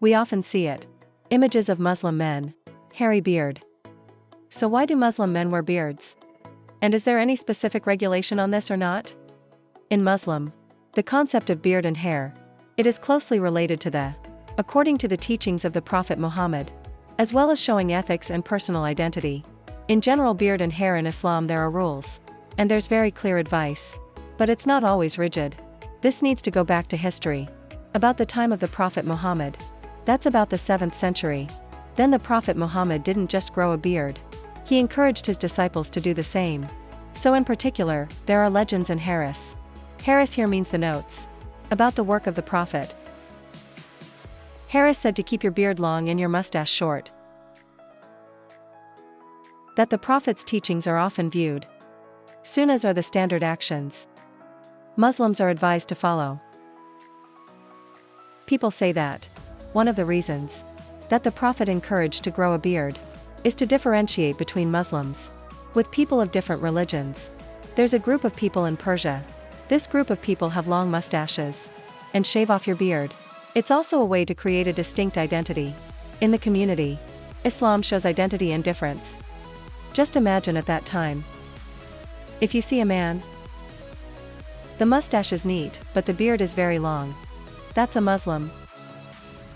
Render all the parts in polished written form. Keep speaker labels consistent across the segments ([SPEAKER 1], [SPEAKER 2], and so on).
[SPEAKER 1] We often see it. Images of Muslim men. Hairy beard. So why do Muslim men wear beards? And is there any specific regulation on this or not? In Muslim, the concept of beard and hair, it is closely related to according to the teachings of the Prophet Muhammad, as well as showing ethics and personal identity. In general, beard and hair in Islam, there are rules, and there's very clear advice, but it's not always rigid. This needs to go back to history. About the time of the Prophet Muhammad. That's about the 7th century. Then the Prophet Muhammad didn't just grow a beard. He encouraged his disciples to do the same. So in particular, there are legends and Haris. Haris here means the notes. About the work of the Prophet. Haris said to keep your beard long and your mustache short. That the Prophet's teachings are often viewed. Sunnahs are the standard actions Muslims are advised to follow. People say that one of the reasons that the Prophet encouraged to grow a beard is to differentiate between Muslims with people of different religions. There's a group of people in Persia. This group of people have long mustaches and shave off your beard. It's also a way to create a distinct identity in the community. Islam shows identity and difference. Just imagine at that time. If you see a man, the mustache is neat, but the beard is very long. That's a Muslim.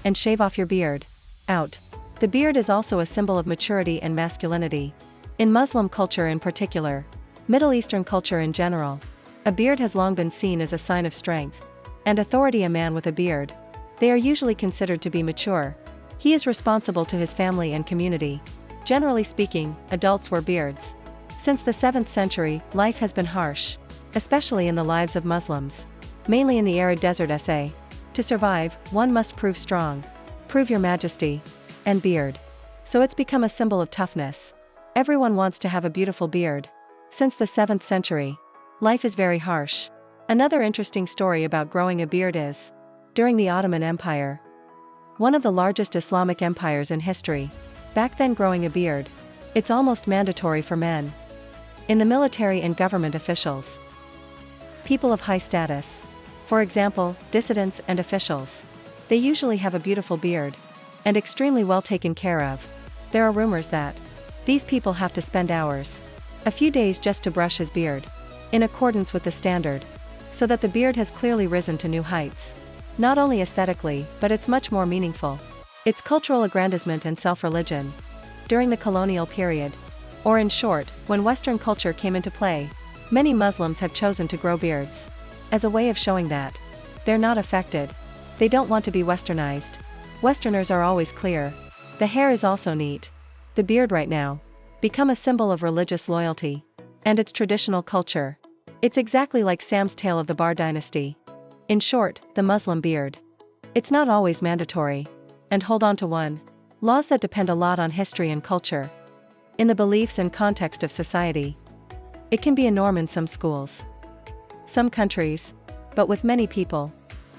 [SPEAKER 1] And shave off your beard. Out. The beard is also a symbol of maturity and masculinity. In Muslim culture in particular, Middle Eastern culture in general, a beard has long been seen as a sign of strength and authority. A man with a beard, they are usually considered to be mature. He is responsible to his family and community. Generally speaking, adults wear beards. Since the 7th century, life has been harsh, especially in the lives of Muslims, mainly in the arid desert. To survive, one must prove strong, prove your majesty, and beard. So it's become a symbol of toughness. Everyone wants to have a beautiful beard. Since the 7th century, life is very harsh. Another interesting story about growing a beard is, during the Ottoman Empire, one of the largest Islamic empires in history, back then growing a beard, it's almost mandatory for men. In the military and government officials, people of high status, for example, dissidents and officials, they usually have a beautiful beard, and extremely well taken care of. There are rumors that these people have to spend hours, a few days just to brush his beard, in accordance with the standard, so that the beard has clearly risen to new heights. Not only aesthetically, but it's much more meaningful. It's cultural aggrandizement and self-religion. During the colonial period, or in short, when Western culture came into play, many Muslims have chosen to grow beards as a way of showing that they're not affected. They don't want to be westernized. Westerners are always clear. The hair is also neat. The beard right now become a symbol of religious loyalty and its traditional culture. It's exactly like Sam's tale of the Bar dynasty. In short, the Muslim beard. It's not always mandatory. And hold on to one. Laws that depend a lot on history and culture. In the beliefs and context of society. It can be a norm in some schools, some countries, but with many people,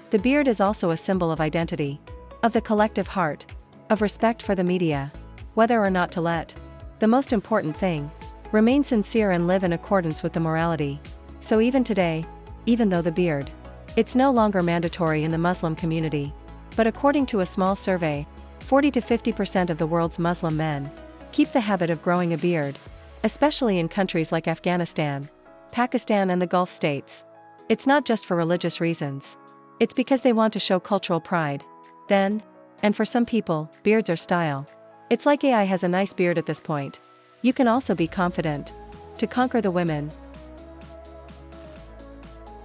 [SPEAKER 1] the beard is also a symbol of identity, of the collective heart, of respect for the media, whether or not to let the most important thing, remain sincere and live in accordance with the morality. So even today, even though the beard, it's no longer mandatory in the Muslim community, but according to a small survey, 40 to 50% of the world's Muslim men keep the habit of growing a beard, especially in countries like Afghanistan, Pakistan and the Gulf states. It's not just for religious reasons. It's because they want to show cultural pride. Then, and for some people, beards are style. It's like I has a nice beard at this point. You can also be confident to conquer the women.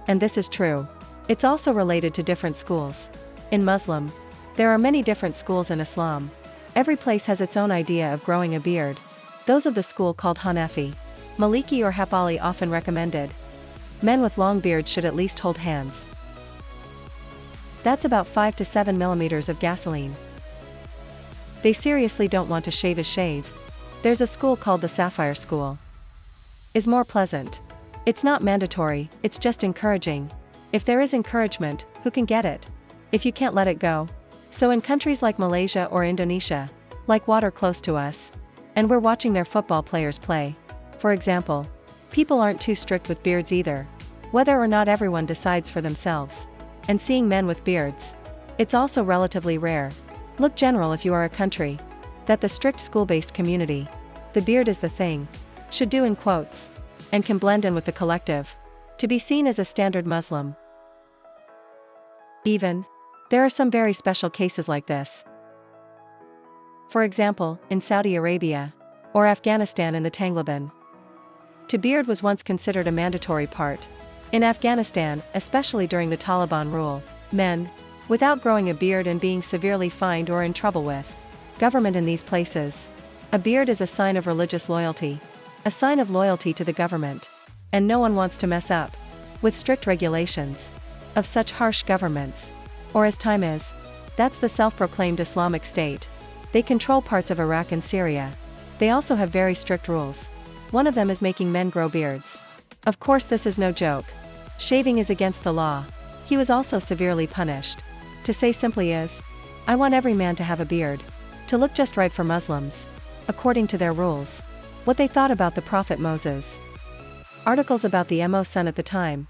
[SPEAKER 1] And this is true. It's also related to different schools. In Muslim, there are many different schools in Islam. Every place has its own idea of growing a beard. Those of the school called Hanafi, Maliki or Hanbali often recommended men with long beards should at least hold hands. That's about 5 to 7 millimeters of gasoline. They seriously don't want to shave a shave. There's a school called the Sapphire School. Is more pleasant. It's not mandatory, it's just encouraging. If there is encouragement, who can get it? If you can't let it go. So in countries like Malaysia or Indonesia, like water close to us, And we're watching their football players play. For example, people aren't too strict with beards either, whether or not everyone decides for themselves. And seeing men with beards, it's also relatively rare. Look general if you are a country that the strict school-based community, the beard is the thing, should do in quotes, and can blend in with the collective, to be seen as a standard Muslim. Even, there are some very special cases like this. For example, in Saudi Arabia, or Afghanistan in the Taliban, to beard was once considered a mandatory part. In Afghanistan, especially during the Taliban rule, men, without growing a beard and being severely fined or in trouble with government in these places. A beard is a sign of religious loyalty, a sign of loyalty to the government, and no one wants to mess up with strict regulations of such harsh governments. Or as time is, that's the self-proclaimed Islamic State. They control parts of Iraq and Syria. They also have very strict rules. One of them is making men grow beards. Of course, this is no joke. Shaving is against the law. He was also severely punished. To say simply is, I want every man to have a beard, to look just right for Muslims, according to their rules. What they thought about the Prophet Moses. Articles about the Mo son at the time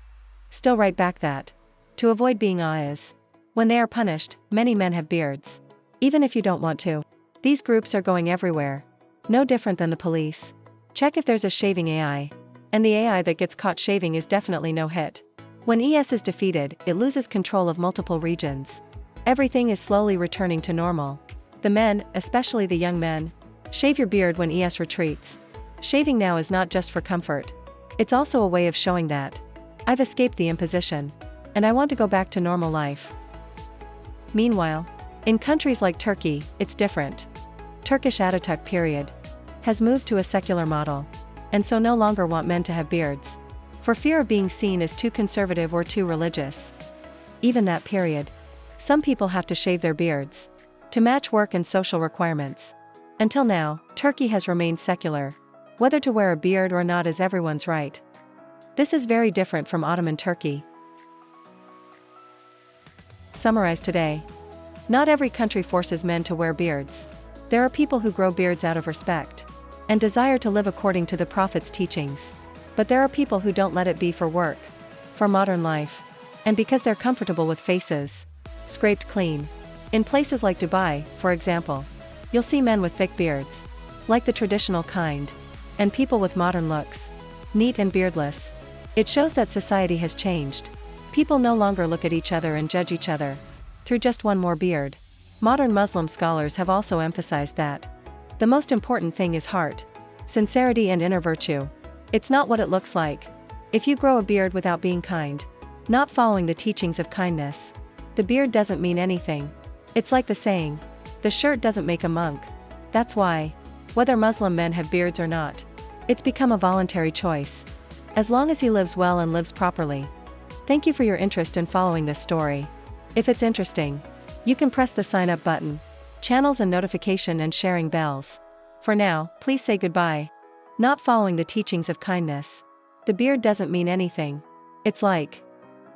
[SPEAKER 1] still write back that, to avoid being is, when they are punished, many men have beards. Even if you don't want to. These groups are going everywhere. No different than the police. Check if there's a shaving AI. And the AI that gets caught shaving is definitely no hit. When ES is defeated, it loses control of multiple regions. Everything is slowly returning to normal. The men, especially the young men, shave your beard when ES retreats. Shaving now is not just for comfort. It's also a way of showing that I've escaped the imposition, and I want to go back to normal life. Meanwhile, in countries like Turkey, it's different. Turkish Ataturk period has moved to a secular model, and so no longer want men to have beards, for fear of being seen as too conservative or too religious. Even that period, some people have to shave their beards to match work and social requirements. Until now, Turkey has remained secular. Whether to wear a beard or not is everyone's right. This is very different from Ottoman Turkey. Summarize today. Not every country forces men to wear beards. There are people who grow beards out of respect and desire to live according to the Prophet's teachings. But there are people who don't let it be for work, for modern life, and because they're comfortable with faces scraped clean. In places like Dubai, for example, you'll see men with thick beards, like the traditional kind, and people with modern looks, neat and beardless. It shows that society has changed. People no longer look at each other and judge each other through just one more beard. Modern Muslim scholars have also emphasized that the most important thing is heart, sincerity and inner virtue. It's not what it looks like. If you grow a beard without being kind, not following the teachings of kindness, the beard doesn't mean anything. It's like the saying, the shirt doesn't make a monk. That's why, whether Muslim men have beards or not, it's become a voluntary choice, as long as he lives well and lives properly. Thank you for your interest in following this story. If it's interesting, you can press the sign up button, channels and notification and sharing bells. For now, please say goodbye. Not following the teachings of kindness. The beard doesn't mean anything. It's like,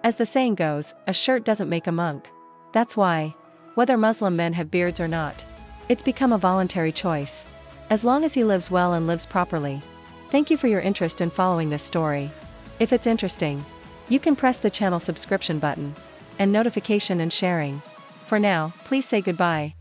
[SPEAKER 1] as the saying goes, a shirt doesn't make a monk. That's why, whether Muslim men have beards or not, it's become a voluntary choice, as long as he lives well and lives properly. Thank you for your interest in following this story. If it's interesting, you can press the channel subscription button, and notification and sharing. For now, please say goodbye.